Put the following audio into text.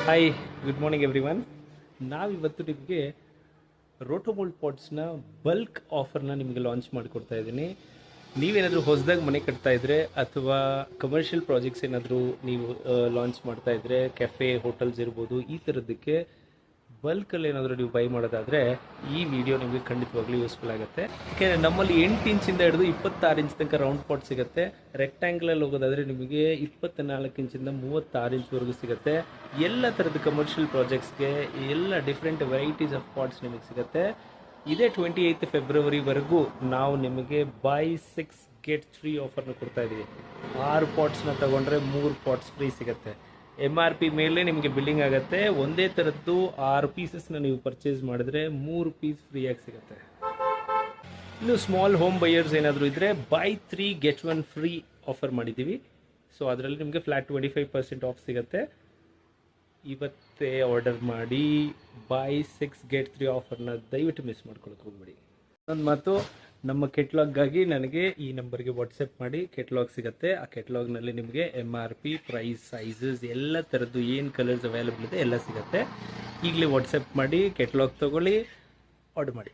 Hi, good morning everyone. ನಾವಿವತ್ತು ನಿಮಗೆ ರೋಟೋಮೋಲ್ಡ್ ಪಾಟ್ಸ್ನ bulk ಆಫರ್ನ ನಿಮಗೆ ಲಾಂಚ್ ಮಾಡಿಕೊಡ್ತಾ ಇದ್ದೀನಿ. ನೀವೇನಾದರೂ ಹೊಸದಾಗಿ ಮನೆ ಕಟ್ತಾ ಇದ್ದರೆ ಅಥವಾ ಕಮರ್ಷಿಯಲ್ ಪ್ರಾಜೆಕ್ಟ್ಸ್ ಏನಾದರೂ ನೀವು ಲಾಂಚ್ ಮಾಡ್ತಾ ಇದ್ದರೆ, ಕೆಫೆ ಹೋಟೆಲ್ಸ್ ಇರ್ಬೋದು, ಈ ಥರದ್ದಕ್ಕೆ ಬಲ್ಕಲ್ಲಿ ಏನಾದರೂ ನೀವು ಬೈ ಮಾಡೋದಾದರೆ ಈ ವಿಡಿಯೋ ನಿಮಗೆ ಖಂಡಿತವಾಗ್ಲೂ ಯೂಸ್ಫುಲ್ ಆಗುತ್ತೆ. ಯಾಕೆಂದರೆ ನಮ್ಮಲ್ಲಿ 8 ಇಂಚಿಂದ ಹಿಡಿದು 26 ಇಂಚ್ ತನಕ ರೌಂಡ್ ಪಾಟ್ ಸಿಗುತ್ತೆ. ರೆಕ್ಟ್ಯಾಂಗ್ಲಲ್ಲಿ ಹೋಗೋದಾದರೆ ನಿಮಗೆ 24 ಇಂಚಿಂದ 36 ಇಂಚ್ವರೆಗೂ ಸಿಗುತ್ತೆ. ಎಲ್ಲ ಥರದ ಕಮರ್ಷಿಯಲ್ ಪ್ರಾಜೆಕ್ಟ್ಸ್ಗೆ ಎಲ್ಲ ಡಿಫ್ರೆಂಟ್ ವೆರೈಟೀಸ್ ಆಫ್ ಪಾಟ್ಸ್ ನಿಮಗೆ ಸಿಗುತ್ತೆ. ಇದೇ 28 ಫೆಬ್ರವರಿವರೆಗೂ ನಾವು ನಿಮಗೆ ಬೈ 6 get 3 ಆಫರ್ನ ಕೊಡ್ತಾ ಇದ್ದೀವಿ. 6 ಪಾಟ್ಸ್ನ ತಗೊಂಡ್ರೆ 3 ಪಾಟ್ಸ್ ಫ್ರೀ ಸಿಗುತ್ತೆ. MRP ಮೇಲೆ ನಿಮಗೆ ಬಿಲ್ಲಿಂಗ್ ಆಗುತ್ತೆ. ಒಂದೇ ಥರದ್ದು 6 ಪೀಸಸ್ನ ನೀವು ಪರ್ಚೇಸ್ ಮಾಡಿದ್ರೆ 3 ಪೀಸ್ ಫ್ರೀಯಾಗಿ ಸಿಗುತ್ತೆ. ಇನ್ನು ಸ್ಮಾಲ್ ಹೋಮ್ ಬೈಯರ್ಸ್ ಏನಾದರೂ ಇದ್ದರೆ ಬೈ 3 get 1 ಫ್ರೀ ಆಫರ್ ಮಾಡಿದ್ದೀವಿ. ಸೊ ಅದರಲ್ಲಿ ನಿಮಗೆ ಫ್ಲ್ಯಾಟ್ 25% ಆಫ್ ಸಿಗುತ್ತೆ. ಇವತ್ತೇ ಆರ್ಡರ್ ಮಾಡಿ ಬೈ 6 get 3 ಆಫರ್ನ ದಯವಿಟ್ಟು ಮಿಸ್ ಮಾಡ್ಕೊಳಕ್ಕೆ ಹೋಗ್ಬೇಡಿ. ಒಂದು ಮಾತು, ನಮ್ಮ ಕೆಟ್ಲಾಗಾಗಿ ನನಗೆ ಈ ನಂಬರ್ಗೆ ವಾಟ್ಸಪ್ ಮಾಡಿ. ಕೆಟ್ಲಾಗ್ ಸಿಗುತ್ತೆ. ಆ ಕೆಟ್ಲಾಗ್ನಲ್ಲಿ ನಿಮಗೆ MRP, ಪ್ರೈಸ್, ಸೈಜಸ್ ಎಲ್ಲ ಥರದ್ದು ಏನು ಕಲರ್ಸ್ ಅವೈಲೇಬಲ್ ಇದೆ ಎಲ್ಲ ಸಿಗುತ್ತೆ. ಈಗಲೇ ವಾಟ್ಸಪ್ ಮಾಡಿ ಕೆಟ್ಲಾಗ್ ತೊಗೊಳ್ಳಿ, ಆರ್ಡರ್ ಮಾಡಿ.